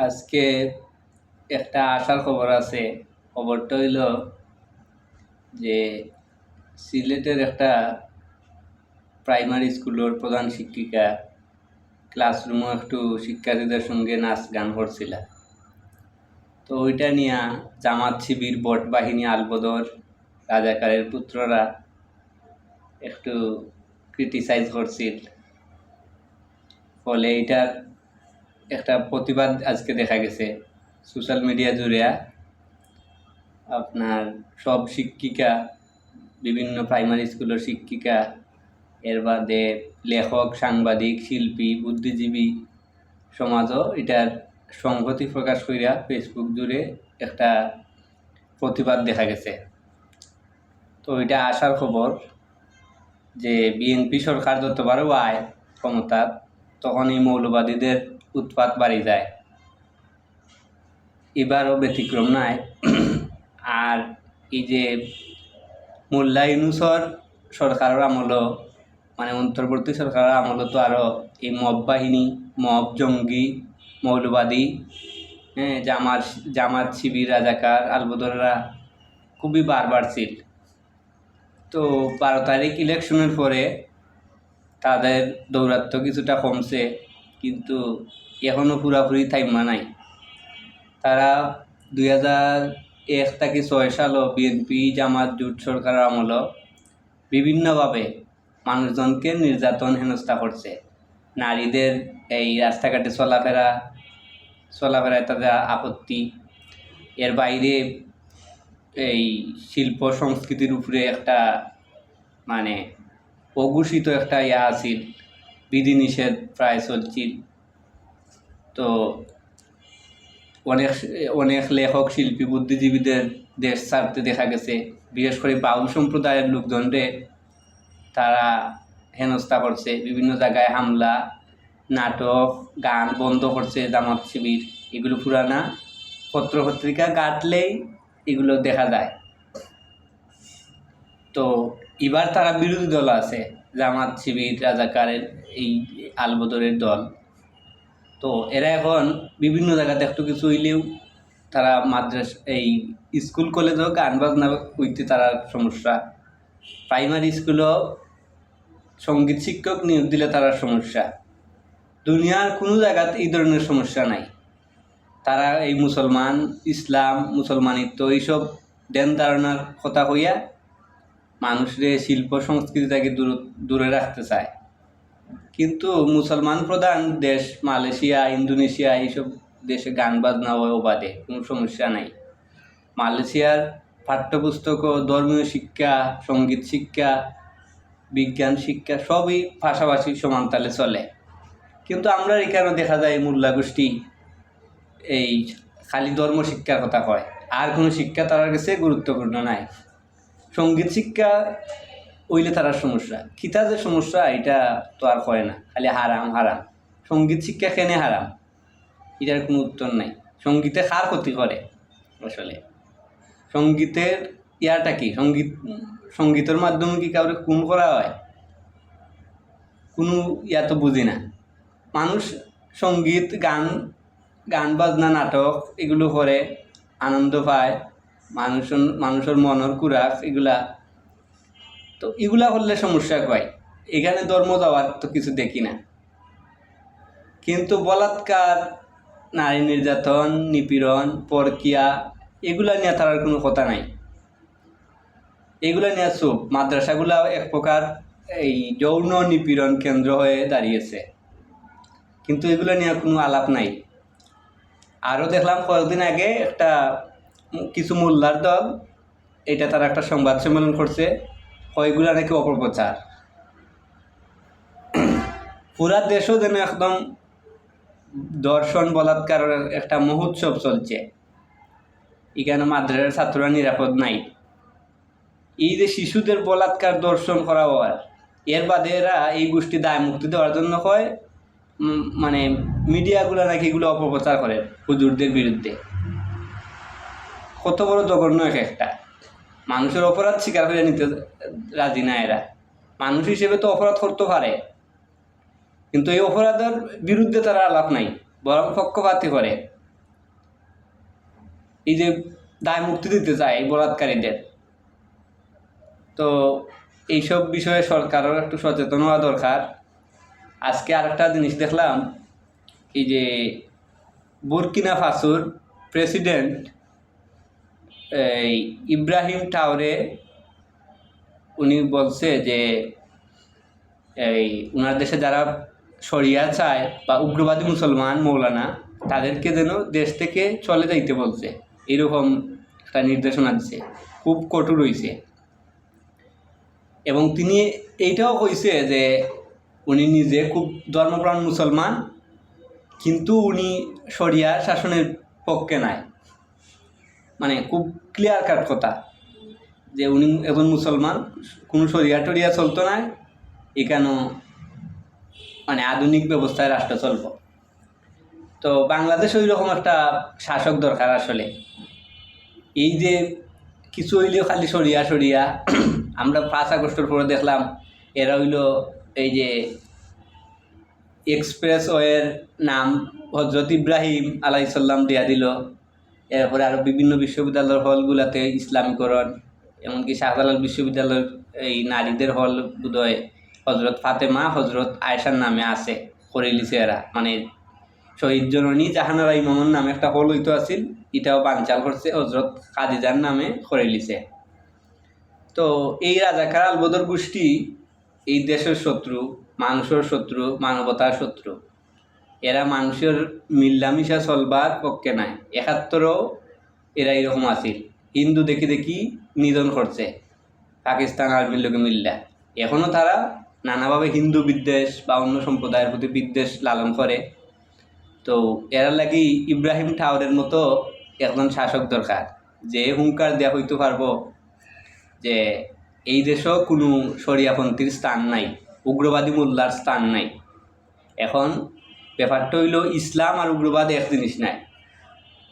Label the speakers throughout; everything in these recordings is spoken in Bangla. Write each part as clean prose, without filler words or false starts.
Speaker 1: আজকে একটা আশার খবর আছে। খবরটা হইল যে সিলেটের একটা প্রাইমারি স্কুলের প্রধান শিক্ষিকা ক্লাসরুমে একটু শিক্ষার্থীদের সঙ্গে নাচ গান করছিল। তো ওইটা নিয়ে জামাত শিবির বট বাহিনী আলবদর রাজাকারের পুত্ররা একটু ক্রিটিসাইজ করছিল। ফলে এইটার একটা প্রতিবাদ আজকে দেখা গেছে সোশ্যাল মিডিয়া জুড়ে। আপনার সব শিক্ষিকা, বিভিন্ন প্রাইমারি স্কুলের শিক্ষিকা, এর বাদে লেখক, সাংবাদিক, শিল্পী, বুদ্ধিজীবী সমাজও এটার সংহতি প্রকাশ করিয়া ফেসবুক জুড়ে একটা প্রতিবাদ দেখা গেছে। তো এটা আসার খবর যে বিএনপি সরকার যতবারও আয় ক্ষমতা, তখন এই মৌলবাদীদের উৎপাত বাড়ি যায়। এবারও ব্যতিক্রম নাই। আর এই যে মোল্লা ইউনূসর সরকারের আমলও, মানে অন্তর্বর্তী সরকারের আমলও তো আরও এই মব বাহিনী, মব, জঙ্গি, মৌলবাদী, জামাত শিবির, রাজাকার, আলবদররা খুবই বারবার ছিল। তো 12 তারিখ ইলেকশনের পরে তাদের দৌরাত্ম্য কিছুটা কমছে, কিন্তু এখনও পুরাপুরি থাইমা নাই। তারা 2001 থেকে 6 সালও বিএনপি জামাত জোট সরকারের আমলও বিভিন্নভাবে মানুষজনকে নির্যাতন, হেনস্থা করছে। নারীদের এই রাস্তাঘাটে চলাফেরায় তাদের আপত্তি। এর বাইরে এই শিল্প সংস্কৃতির উপরে একটা মানে অঘোষিত একটা আছিল, বিধিনিষেধ প্রায় চলছিল। তো অনেক লেখক, শিল্পী, বুদ্ধিজীবীদের দেশ ছাড়তে দেখা গেছে। বিশেষ করে বাউল সম্প্রদায়ের লোকজনরে তারা হেনস্থা করছে, বিভিন্ন জায়গায় হামলা, নাটক, গান বন্ধ করছে জামাত শিবির। এগুলো পুরানা পত্রপত্রিকা ঘাটলেই এগুলো দেখা যায়। তো এবার তারা বিরোধী দল আছে, জামাত শিবির, রাজাকারের, এই আলবদরের দল। তো এরা এখন বিভিন্ন জায়গাতে একটু কিছু হইলেও তারা এই স্কুল কলেজেও গান বাজনা হইতে তারা সমস্যা, প্রাইমারি স্কুলও সঙ্গীত শিক্ষক নিয়োগ দিলে তারা সমস্যা। দুনিয়ার কোনো জায়গাতে এই ধরনের সমস্যা নাই। তারা এই মুসলমান, ইসলাম, মুসলমানিত্ব এইসব ধ্যান ধারণার কথা হইয়া মানুষের শিল্প সংস্কৃতি থেকে দূরে রাখতে চায়। কিন্তু মুসলমান প্রধান দেশ মালয়েশিয়া, ইন্দোনেশিয়া, এইসব দেশে গান বাজনা বাদে কোনো সমস্যা নাই। মালয়েশিয়ার পাঠ্যপুস্তক, ধর্মীয় শিক্ষা, সঙ্গীত শিক্ষা, বিজ্ঞান শিক্ষা সবই পাশাপাশি সমানতালে চলে। কিন্তু আমরা এখানে দেখা যায় মোল্লা গোষ্ঠী এই খালি ধর্ম শিক্ষার কথা কয়, আর কোনো শিক্ষা তার কাছে গুরুত্বপূর্ণ নাই। সঙ্গীত শিক্ষা হইলে তার সমস্যা, খিতা যে সমস্যা এটা তো আর হয় না, খালি হারাম হারাম। সঙ্গীত শিক্ষা কেনে হারাম, এটার কোনো উত্তর নাই। সঙ্গীতে কার ক্ষতি করে আসলে? সঙ্গীতের ইয়াটা কি? সঙ্গীতের মাধ্যমে কি কাউরে খুন করা হয়? কোনো ইয়া তো বুঝি না। মানুষ সঙ্গীত, গান বাজনা, নাটক এগুলো করে আনন্দ পায়, মানুষের মনের কুরাক এগুলা। তো এগুলা করলে সমস্যা কয়? এখানে ধর্ম যাওয়ার তো কিছু দেখি না। কিন্তু বলাৎকার, নারী নির্যাতন, নিপীড়ন, পরকিয়া এগুলা নিয়ে তার কোনো কথা নাই। এগুলা নিয়ে চুপ। মাদ্রাসাগুলা এক প্রকার এই যৌন নিপীড়ন কেন্দ্র হয়ে দাঁড়িয়েছে, কিন্তু এগুলো নিয়ে কোনো আলাপ নাই। আরও দেখলাম কয়েকদিন আগে কিছু মোল্লার দল এটা তারা একটা সংবাদ সম্মেলন করছে, কয়েকগুলা নাকি অপপ্রচার। পুরা দেশও যেন একদম দর্শন, বলাৎকারের একটা মহোৎসব চলছে। এখানে মাদ্রাসার ছাত্ররা নিরাপদ নাই। এই যে শিশুদের বলাৎকার, দর্শন করা হয়, এর বাদে এরা এই গোষ্ঠী দায় মুক্তি দেওয়ার জন্য হয় মানে মিডিয়াগুলো নাকি এগুলো অপপ্রচার করে হুজুরদের বিরুদ্ধে। কত বড় জঘন্য একটা! মানুষের অপরাধ স্বীকার করে নিতে রাজি না এরা। মানুষ হিসেবে তো অপরাধ করতে পারে, কিন্তু এই অপরাধের বিরুদ্ধে তারা আলাপ নাই, বরং পক্ষপাতী করে। এই যে দায় মুক্তি দিতে চায় এই বলাৎকারীদের। তো এইসব বিষয়ে সরকারের একটু সচেতন হওয়া দরকার। আজকে আরেকটা জিনিস দেখলাম, এই যে বুরকিনা ফাসোর প্রেসিডেন্ট এই ইব্রাহিম ট্রাওরে উনি বলছে যে এই ওনার দেশে যারা শরিয়া চায় বা উগ্রবাদী মুসলমান মৌলানা তাদেরকে যেন দেশ থেকে চলে যাইতে বলছে, এরকম একটা নির্দেশনা দিচ্ছে, খুব কঠোর হয়েছে। এবং তিনি এইটাও কইছে যে উনি নিজে খুব ধর্মপ্রাণ মুসলমান, কিন্তু উনি শরিয়া শাসনের পক্ষে নাই। মানে খুব ক্লিয়ার কাট কথা যে উনি এখন মুসলমান, কোনো শরিয়া টরিয়া চলতো না, এখানে মানে আধুনিক ব্যবস্থায় রাষ্ট্র চলব। তো বাংলাদেশ ওই রকম একটা শাসক দরকার আসলে। এই যে কিছু হইলেও খালি সরিয়া সরিয়া আমরা 5 আগস্টের পরে দেখলাম এরা হইল এই যে এক্সপ্রেস ওয়ের নাম হজরত ইব্রাহিম আলাইসাল্লাম দেয়া দিল। এরপরে আরও বিভিন্ন বিশ্ববিদ্যালয়ের হলগুলোতে ইসলামীকরণ, এমনকি শাহজালাল বিশ্ববিদ্যালয়ের এই নারীদের হল বোধহয় হজরত ফাতেমা হজরত আয়েশার নামে আছে, করে লিছে এরা। মানে শহীদ জননী জাহানারা ইমামের নামে একটা হল হইতো আছিল, এটাও বানচাল করছে, হজরত খাদিজার নামে করে লিছে। তো এই রাজাকার আলবদর গোষ্ঠী এই দেশের শত্রু, মানুষের শত্রু, মানবতার শত্রু। এরা মানুষের মিল্লামিশা চলবার পক্ষে নাই। 71ও এরা এরকম আছিল, হিন্দু দেখি দেখি নিধন করছে পাকিস্তান আর্মির লোকে মিল্লা। এখনও তারা নানাভাবে হিন্দু বিদ্বেষ বা অন্য সম্প্রদায়ের প্রতি বিদ্বেষ লালন করে। তো এরা লাগি ইব্রাহিম ট্রাওরের মতো একজন শাসক দরকার, যে হুঙ্কার দেওয়া হইতে পারবো যে এই দেশেও কোনো শরিয়াপন্থীর স্থান নাই, উগ্রবাদী মোল্লার স্থান নাই। এখন ব্যাপারটা হইল ইসলাম আর উগ্রবাদ এক জিনিস নাই।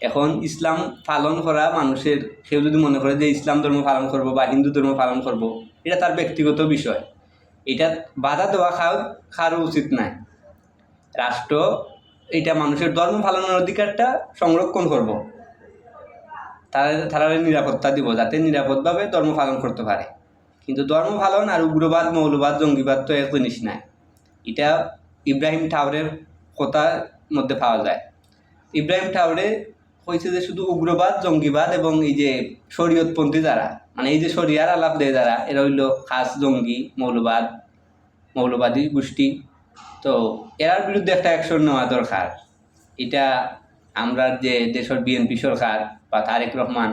Speaker 1: এখন ইসলাম পালন করা মানুষের, কেউ যদি মনে করে যে ইসলাম ধর্ম পালন করব বা হিন্দু ধর্ম পালন করব, এটা তার ব্যক্তিগত বিষয়। এটা বাধা দেওয়া কারো উচিত নাই। রাষ্ট্র এটা মানুষের ধর্ম পালনের অধিকারটা সংরক্ষণ করব, তারা নিরাপত্তা দিব যাতে নিরাপদভাবে ধর্ম পালন করতে পারে। কিন্তু ধর্ম পালন আর উগ্রবাদ, মৌলবাদ, জঙ্গিবাদ তো এক জিনিস নাই। এটা ইব্রাহিম ট্রাওরের কথার মধ্যে পাওয়া যায়। ইব্রাহিম ট্রাওরে হয়েছে যে শুধু উগ্রবাদ, জঙ্গিবাদ এবং এই যে শরীয়তপন্থী যারা, মানে এই যে শরিয়ার আলাপ দেয় যারা, এরা হইল খাস জঙ্গি, মৌলবাদী গোষ্ঠী। তো এরার বিরুদ্ধে একটা অ্যাকশন নেওয়া দরকার। এটা আমরা যে দেশের বিএনপি সরকার বা তারেক রহমান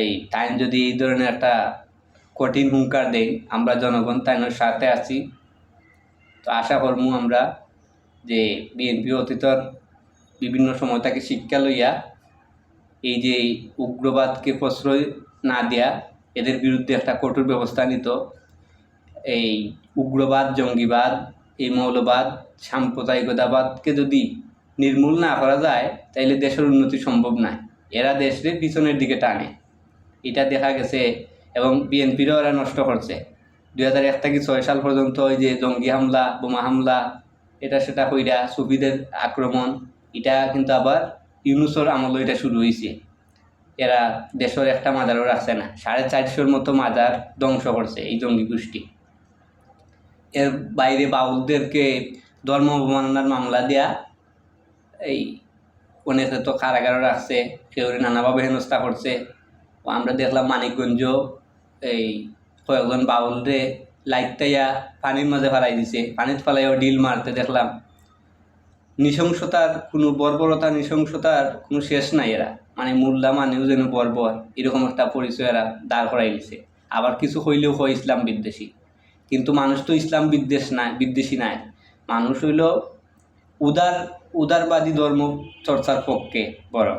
Speaker 1: এই টাইম যদি এই ধরনের একটা কঠিন হুঙ্কার দেয়, আমরা জনগণ তাইনের সাথে আছি। তো আশা করবো আমরা যে বিএনপি অতীতর বিভিন্ন সময় তাকে শিক্ষা লইয়া এই যে উগ্রবাদকে প্রশ্রয় না দেয়া, এদের বিরুদ্ধে একটা কঠোর ব্যবস্থা নিত। এই উগ্রবাদ, জঙ্গিবাদ, এই মৌলবাদ, সাম্প্রদায়িকতাবাদকে যদি নির্মূল না করা যায় তাইলে দেশের উন্নতি সম্ভব নয়। এরা দেশের পিছনের দিকে টানে, এটা দেখা গেছে। এবং বিএনপিরও এরা নষ্ট করছে। 2001 থেকে 6 সাল পর্যন্ত ওই যে জঙ্গি হামলা, বোমা হামলা, এটা সেটা কইরা সুফিদের আক্রমণ, এটা কিন্তু আবার ইউনূসের আমল এটা শুরু হয়েছে। এরা দেশের একটা মাজারও রাখছে না, 450 মতো মাজার ধ্বংস করছে এই জঙ্গি গোষ্ঠী। এর বাইরে বাউলদেরকে ধর্ম অবমাননার মামলা দেয়া, এই অনেকে তো কারাগারে রাখছে, কেউ নানাভাবে হেনস্থা করছে। আমরা দেখলাম মানিকগঞ্জ এই কয়েকজন বাউলরে লাইটটাইয়া পানির মাঝে ফেলাই দিছে, পানিতে ফেলাইও ডিল মারতে দেখলাম। নৃশংসতার কোনো বর্বরতা, নৃশংসতার কোনো শেষ নাই। এরা মানে মোল্লা মানেও যেন বর্বর, এরকম একটা পরিচয় এরা দাঁড় করাই দিছে। আবার কিছু হইলেও হয় ইসলাম বিদ্বেষী, কিন্তু মানুষ তো ইসলাম বিদ্বেষী নাই। মানুষ হইল উদারবাদী ধর্ম চর্চার পক্ষে। বরং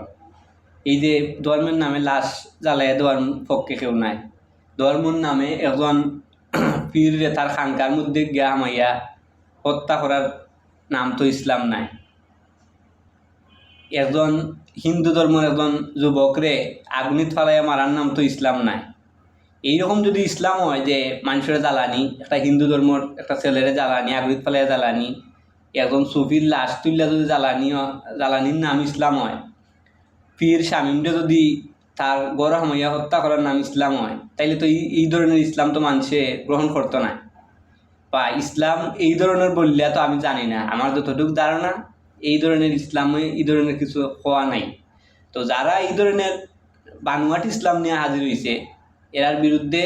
Speaker 1: এই যে ধর্মের নামে লাশ জ্বালাইয়া দেওয়ার পক্ষে কেউ নাই। ধর্মের নামে একজন পীররে তার খানকার মধ্যে গিয়া হামাইয়া হত্যা করার নাম তো ইসলাম নাই। একজন হিন্দু ধর্মের একজন যুবকরে আগুনিত ফালাইয়া মারার নাম তো ইসলাম নাই। এইরকম যদি ইসলাম হয় যে মানুষের জ্বালানি, একটা হিন্দু ধর্মের একটা ছেলেরে জ্বালানি, আগুনিত ফালাইয়া জ্বালানি, একজন সুফির লাশ তুললে যদি জ্বালানির নাম ইসলাম হয়, পীর শামীমটা যদি তার গড় হামাইয়া হত্যা করার নাম ইসলাম হয়, তাইলে তো এই ধরনের ইসলাম তো মানুষে গ্রহণ করতো না। বা ইসলাম এই ধরনের বললে তো আমি জানি না, আমার যতটুকু ধারণা এই ধরনের ইসলামে এই ধরনের কিছু হওয়া নাই। তো যারা এই ধরনের বানোয়াট ইসলাম নিয়ে হাজির হয়েছে, এরার বিরুদ্ধে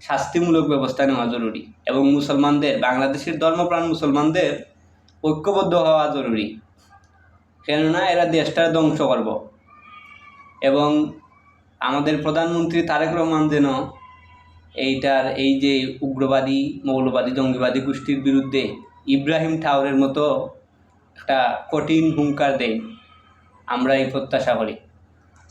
Speaker 1: শাস্তিমূলক ব্যবস্থা নেওয়া জরুরি এবং মুসলমানদের, বাংলাদেশের ধর্মপ্রাণ মুসলমানদের ঐক্যবদ্ধ হওয়া জরুরি। কেননা এরা দেশটা ধ্বংস করব। এবং আমাদের প্রধানমন্ত্রী তারেক রহমান যেন এই যে উগ্রবাদী, মৌলবাদী, জঙ্গিবাদী গোষ্ঠীর বিরুদ্ধে ইব্রাহিম ঠাউরের মতো একটা কঠিন হুঙ্কার দেয়, আমরা এই প্রত্যাশা করি।